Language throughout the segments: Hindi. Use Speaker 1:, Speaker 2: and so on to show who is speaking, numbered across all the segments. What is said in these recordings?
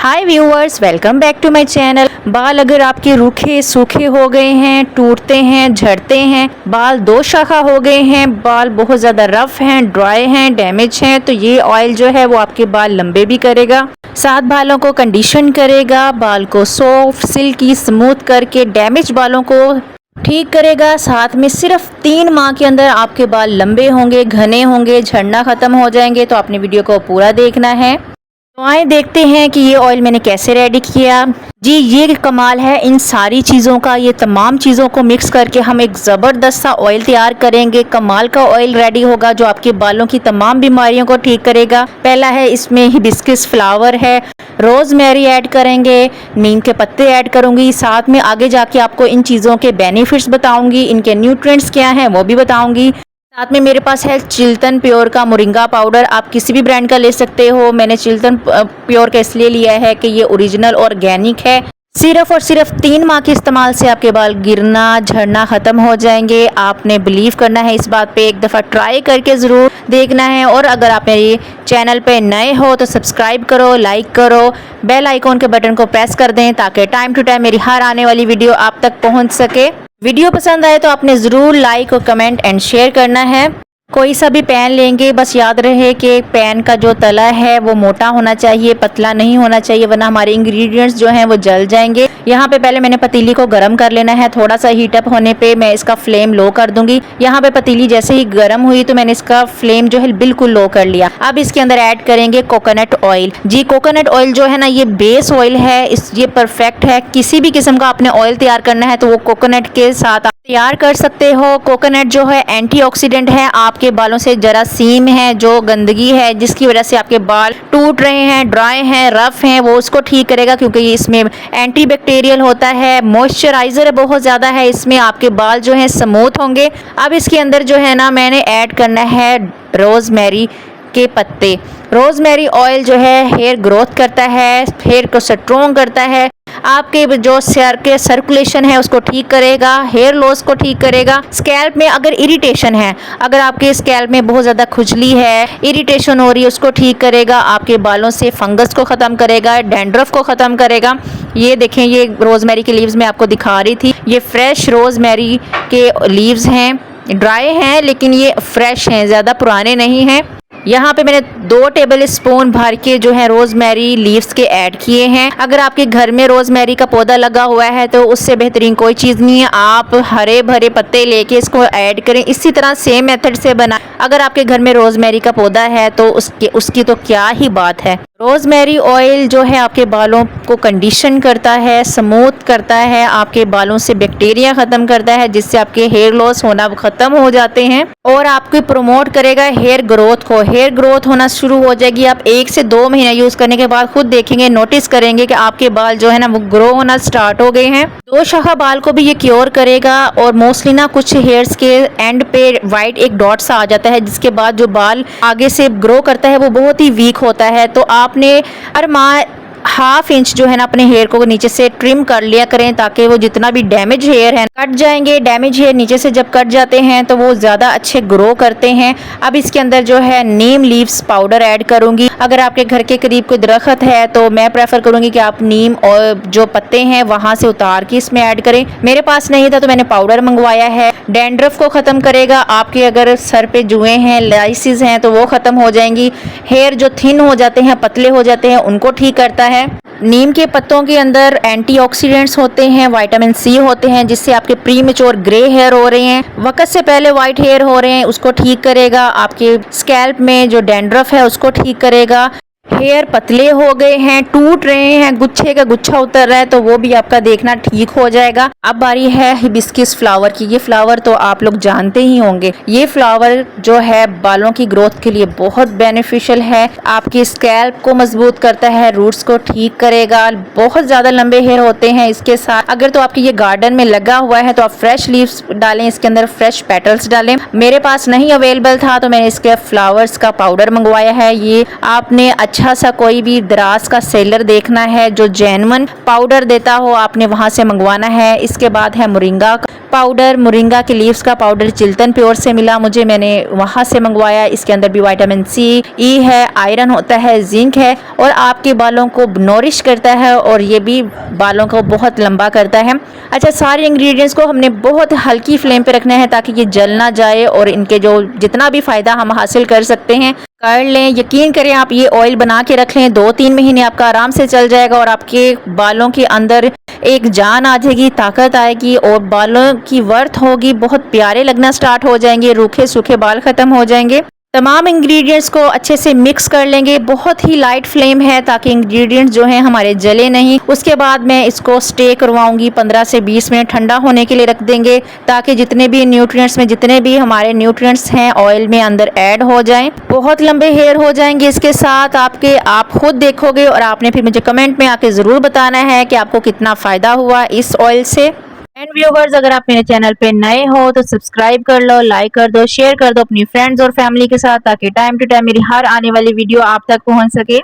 Speaker 1: Hi viewers, welcome back to my channel. बाल अगर आपके रूखे सूखे हो गए हैं, टूटते हैं, झड़ते हैं, बाल दो शाखा हो गए हैं, बाल बहुत ज़्यादा रफ हैं, ड्राई हैं, डैमेज हैं, तो ये ऑयल जो है वो आपके बाल लंबे भी करेगा, साथ बालों को कंडीशन करेगा, बाल को सॉफ्ट सिल्की स्मूथ करके डैमेज बालों को ठीक करेगा। साथ में सिर्फ 3 माह के अंदर आपके बाल लंबे होंगे, घने होंगे, झड़ना ख़त्म हो जाएंगे। तो आपने वीडियो को पूरा देखना है। तो आए देखते हैं कि ये ऑयल मैंने कैसे रेडी किया। जी ये कमाल है इन सारी चीज़ों का। ये तमाम चीज़ों को मिक्स करके हम एक ज़बरदस्त सा ऑयल तैयार करेंगे। कमाल का ऑयल रेडी होगा जो आपके बालों की तमाम बीमारियों को ठीक करेगा। पहला है, इसमें हिबिस्कस फ्लावर है, रोज़मेरी ऐड करेंगे, नीम के पत्ते ऐड करूँगी। साथ में आगे जाके आपको इन चीज़ों के बेनिफिट्स बताऊँगी, इनके न्यूट्रिएंट्स क्या हैं वो भी बताऊँगी। साथ में मेरे पास है चिल्तन प्योर का मोरिंगा पाउडर। आप किसी भी ब्रांड का ले सकते हो। मैंने चिल्तन प्योर का इसलिए लिया है कि ये ओरिजिनल ऑर्गेनिक है। सिर्फ और सिर्फ 3 माह के इस्तेमाल से आपके बाल गिरना झड़ना ख़त्म हो जाएंगे। आपने बिलीव करना है इस बात पे, एक दफ़ा ट्राई करके ज़रूर देखना है। और अगर आप मेरे चैनल पे नए हो तो सब्सक्राइब करो, लाइक करो, बेल आइकॉन के बटन को प्रेस कर दें ताकि टाइम टू टाइम मेरी हर आने वाली वीडियो आप तक पहुँच सके। वीडियो पसंद आए तो आपने ज़रूर लाइक और कमेंट एंड शेयर करना है। कोई सा भी पैन लेंगे, बस याद रहे कि पैन का जो तला है वो मोटा होना चाहिए, पतला नहीं होना चाहिए, वरना हमारे इंग्रेडिएंट्स जो हैं वो जल जाएंगे। यहाँ पे पहले मैंने पतीली को गर्म कर लेना है। थोड़ा सा हीट अप होने पे मैं इसका फ्लेम लो कर दूंगी। यहाँ पे पतीली जैसे ही गर्म हुई तो मैंने इसका फ्लेम जो है बिल्कुल लो कर लिया। अब इसके अंदर ऐड करेंगे कोकोनट ऑयल। जी कोकोनट ऑयल जो है ना, ये बेस ऑयल है, ये परफेक्ट है। किसी भी किस्म का आपने ऑयल तैयार करना है तो वो कोकोनट के साथ तैयार कर सकते हो। कोकोनट जो है एंटीऑक्सीडेंट है। आपके बालों से जरासीम है, जो गंदगी है जिसकी वजह से आपके बाल टूट रहे हैं, ड्राई हैं, रफ हैं, वो उसको ठीक करेगा क्योंकि ये इसमें एंटीबैक्टीरियल होता है, मॉइस्चराइजर बहुत ज़्यादा है इसमें। आपके बाल जो हैं स्मूथ होंगे। अब इसके अंदर जो है ना मैंने ऐड करना है रोज़मेरी के पत्ते। रोज़मेरी ऑयल जो है हेयर ग्रोथ करता है, हेयर को स्ट्रॉन्ग करता है, आपके जो सर के सर्कुलेशन है उसको ठीक करेगा, हेयर लॉस को ठीक करेगा। स्कैल्प में अगर इरिटेशन है, अगर आपके स्कैल्प में बहुत ज़्यादा खुजली है, इरिटेशन हो रही है, उसको ठीक करेगा। आपके बालों से फंगस को ख़त्म करेगा, डैंड्रफ को ख़त्म करेगा। ये देखें, ये रोज़मेरी के लीव्स मैं आपको दिखा रही थी। ये फ्रेश रोज़मेरी के लीव्स हैं, ड्राई हैं लेकिन ये फ्रेश हैं, ज़्यादा पुराने नहीं हैं। यहाँ पे मैंने 2 टेबल स्पून भर के जो है रोज़मेरी लीव्स के ऐड किए हैं। अगर आपके घर में रोज़मेरी का पौधा लगा हुआ है तो उससे बेहतरीन कोई चीज़ नहीं है। आप हरे भरे पत्ते लेके इसको ऐड करें। इसी तरह सेम मेथड से बना। अगर आपके घर में रोज़मेरी का पौधा है तो उसकी तो क्या ही बात है। रोज़मेरी ऑयल जो है आपके बालों को कंडीशन करता है, स्मूथ करता है, आपके बालों से बैक्टीरिया ख़त्म करता है जिससे आपके हेयर लॉस होना ख़त्म हो जाते हैं और आपको प्रमोट करेगा हेयर ग्रोथ को। हेयर ग्रोथ होना शुरू हो जाएगी। आप 1 से 2 महीना यूज़ करने के बाद खुद देखेंगे, नोटिस करेंगे कि आपके बाल जो है ना वो ग्रो होना स्टार्ट हो गए हैं। 2 शाखा बाल को भी ये क्योर करेगा। और मोस्टली ना कुछ हेयर्स के एंड पे वाइट एक डॉट सा आ जाता है जिसके बाद जो बाल आगे से ग्रो करता है वो बहुत ही वीक होता है। तो आपने हर माह 1/2 इंच जो है ना अपने हेयर को नीचे से ट्रिम कर लिया करें ताकि वो जितना भी डैमेज हेयर है कट जाएंगे। डैमेज हेयर नीचे से जब कट जाते हैं तो वो ज़्यादा अच्छे ग्रो करते हैं। अब इसके अंदर जो है नीम लीव्स पाउडर ऐड करूंगी। अगर आपके घर के करीब कोई दरख्त है तो मैं प्रेफर करूंगी कि आप नीम और जो पत्ते हैं वहां से उतार के इसमें ऐड करें। मेरे पास नहीं था तो मैंने पाउडर मंगवाया है। डैंड्रफ को ख़त्म करेगा। आपके अगर सर पे जुएँ हैं, लाइसिस हैं तो वो ख़त्म हो जाएंगी। हेयर जो थिन हो जाते हैं, पतले हो जाते हैं, उनको ठीक करता है। नीम के पत्तों के अंदर एंटीऑक्सीडेंट्स होते हैं, विटामिन सी होते हैं जिससे आपके प्रीमेच्योर ग्रे हेयर हो रहे हैं, वक्त से पहले वाइट हेयर हो रहे हैं, उसको ठीक करेगा। आपके स्कैल्प में जो डैंड्रफ है उसको ठीक करेगा। हेयर पतले हो गए हैं, टूट रहे हैं, गुच्छे का गुच्छा उतर रहा है तो वो भी आपका देखना ठीक हो जाएगा। अब बारी है हिबिस्कस फ्लावर की। ये फ्लावर तो आप लोग जानते ही होंगे। ये फ्लावर जो है बालों की ग्रोथ के लिए बहुत बेनिफिशियल है। आपके स्कैल्प को मजबूत करता है, रूट्स को ठीक करेगा। बहुत ज़्यादा लंबे हेयर होते हैं इसके साथ। अगर तो आपके ये गार्डन में लगा हुआ है तो आप फ्रेश लीव्स डालें, इसके अंदर फ्रेश पेटल्स डालें। मेरे पास नहीं अवेलेबल था तो मैंने इसके फ्लावर्स का पाउडर मंगवाया है। ये आपने अच्छा सा कोई भी दराज का सेलर देखना है जो जेन्युइन पाउडर देता हो, आपने वहां से मंगवाना है। इसके बाद है मोरिंगा पाउडर, मोरिंगा के लीव्स का पाउडर चिल्तन प्योर से मिला मुझे, मैंने वहाँ से मंगवाया। इसके अंदर भी विटामिन सी, ई है, आयरन होता है, जिंक है और आपके बालों को नोरिश करता है और ये भी बालों को बहुत लंबा करता है। अच्छा, सारे इंग्रेडिएंट्स को हमने बहुत हल्की फ्लेम पे रखना है ताकि ये जल ना जाए और इनके जो जितना भी फ़ायदा हम हासिल कर सकते हैं कर लें। यकीन करें, आप ये ऑयल बना के रख लें, 2-3 महीने आपका आराम से चल जाएगा और आपके बालों के अंदर एक जान आ जाएगी, ताकत आएगी और बालों की वर्थ होगी, बहुत प्यारे लगना स्टार्ट हो जाएंगे, रूखे सूखे बाल ख़त्म हो जाएंगे। तमाम इंग्रेडिएंट्स को अच्छे से मिक्स कर लेंगे, बहुत ही लाइट फ्लेम है ताकि इंग्रेडिएंट्स जो हैं हमारे जले नहीं। उसके बाद मैं इसको स्टे करवाऊंगी 15 से 20 मिनट, ठंडा होने के लिए रख देंगे ताकि जितने भी न्यूट्रिएंट्स में जितने भी हमारे न्यूट्रिएंट्स हैं ऑयल में अंदर ऐड हो जाएं। बहुत लंबे हेयर हो जाएंगे इसके साथ आपके, आप खुद देखोगे और आपने फिर मुझे कमेंट में आके ज़रूर बताना है कि आपको कितना फ़ायदा हुआ इस ऑयल से। एंड व्यूवर्स, अगर आप मेरे चैनल पे नए हो तो सब्सक्राइब कर लो, लाइक कर दो, शेयर कर दो अपनी फ्रेंड्स और फैमिली के साथ ताकि टाइम टू टाइम मेरी हर आने वाली वीडियो आप तक पहुंच सके।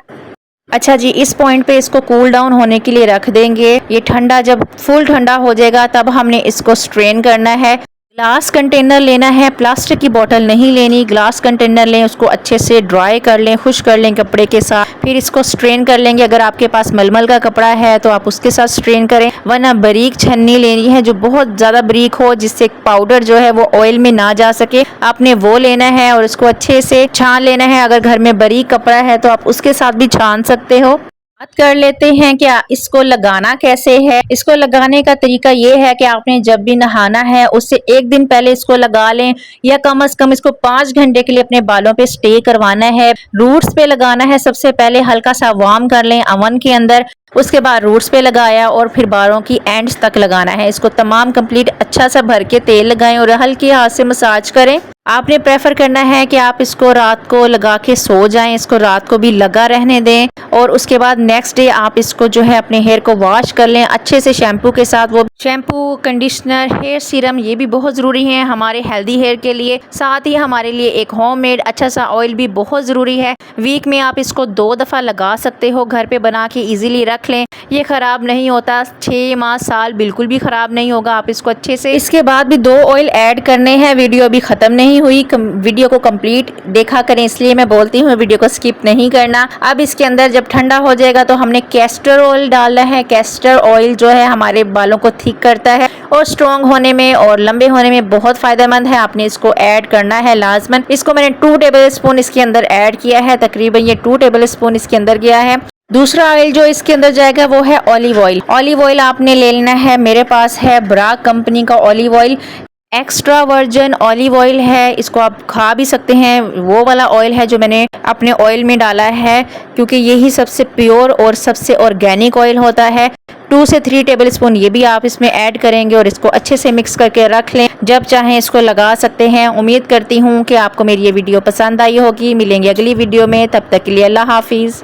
Speaker 1: अच्छा जी, इस पॉइंट पे इसको कूल डाउन होने के लिए रख देंगे। ये ठंडा जब फुल ठंडा हो जाएगा तब हमने इसको स्ट्रेन करना है। ग्लास कंटेनर लेना है, प्लास्टिक की बोतल नहीं लेनी, ग्लास कंटेनर लें, उसको अच्छे से ड्राई कर लें, खुश्क कर लें कपड़े के साथ, फिर इसको स्ट्रेन कर लेंगे। अगर आपके पास मलमल का कपड़ा है तो आप उसके साथ स्ट्रेन करें, वरना बारीक छन्नी लेनी है जो बहुत ज़्यादा बारीक हो, जिससे पाउडर जो है वो ऑयल में ना जा सके, आपने वो लेना है और उसको अच्छे से छान लेना है। अगर घर में बारीक कपड़ा है तो आप उसके साथ भी छान सकते हो। बात कर लेते हैं कि इसको लगाना कैसे है। इसको लगाने का तरीका ये है कि आपने जब भी नहाना है उससे एक दिन पहले इसको लगा लें या कम से कम इसको 5 घंटे के लिए अपने बालों पे स्टे करवाना है। रूट्स पे लगाना है, सबसे पहले हल्का सा वार्म कर लें अवन के अंदर, उसके बाद रूट्स पे लगाया और फिर बालों की एंड्स तक लगाना है। इसको तमाम कंप्लीट अच्छा सा भर के तेल लगाएं और हल्के हाथ से मसाज करें। आपने प्रेफर करना है कि आप इसको रात को लगा के सो जाएं, इसको रात को भी लगा रहने दें और उसके बाद नेक्स्ट डे आप इसको जो है अपने हेयर को वॉश कर लें अच्छे से शैम्पू के साथ। वो शैम्पू, कंडीशनर, हेयर सीरम ये भी बहुत ज़रूरी है हमारे हेल्दी हेयर के लिए। साथ ही हमारे लिए एक होममेड अच्छा सा ऑयल भी बहुत ज़रूरी है। वीक में आप इसको 2 दफ़ा लगा सकते हो, घर पे बना के ईजिली रख लें, ये ख़राब नहीं होता, 6 माह साल बिल्कुल भी ख़राब नहीं होगा। आप इसको अच्छे से, इसके बाद भी 2 ऑयल ऐड करने हैं। वीडियो अभी ख़त्म नहीं हुई, वीडियो को कंप्लीट देखा करें, इसलिए मैं बोलती हूँ वीडियो को स्किप नहीं करना। अब इसके अंदर जब ठंडा हो जाएगा तो हमने कैस्टर ऑयल डालना है। कैस्टर ऑयल जो है हमारे बालों को थिक करता है और स्ट्रॉन्ग होने में और लंबे होने में बहुत फ़ायदेमंद है। आपने इसको ऐड करना है लाजमन। इसको मैंने 2 टेबल स्पून इसके अंदर ऐड किया है, तकरीबन ये 2 टेबल स्पून इसके अंदर गया है। दूसरा ऑयल जो इसके अंदर जाएगा वो है ऑलिव ऑयल। ऑलिव ऑयल आपने ले लेना है, मेरे पास है ब्राग कंपनी का olive oil, extra virgin olive oil है। इसको आप खा भी सकते हैं, वो वाला ऑयल है जो मैंने अपने ऑयल में डाला है क्योंकि यही सबसे प्योर और सबसे ऑर्गेनिक ऑयल होता है। 2 से 3 टेबल स्पून ये भी आप इसमें ऐड करेंगे और इसको अच्छे से मिक्स करके रख लें, जब चाहें इसको लगा सकते हैं। उम्मीद करती हूँ कि आपको मेरी ये वीडियो पसंद आई होगी। मिलेंगे अगली वीडियो में, तब तक के लिए अल्लाह हाफिज़।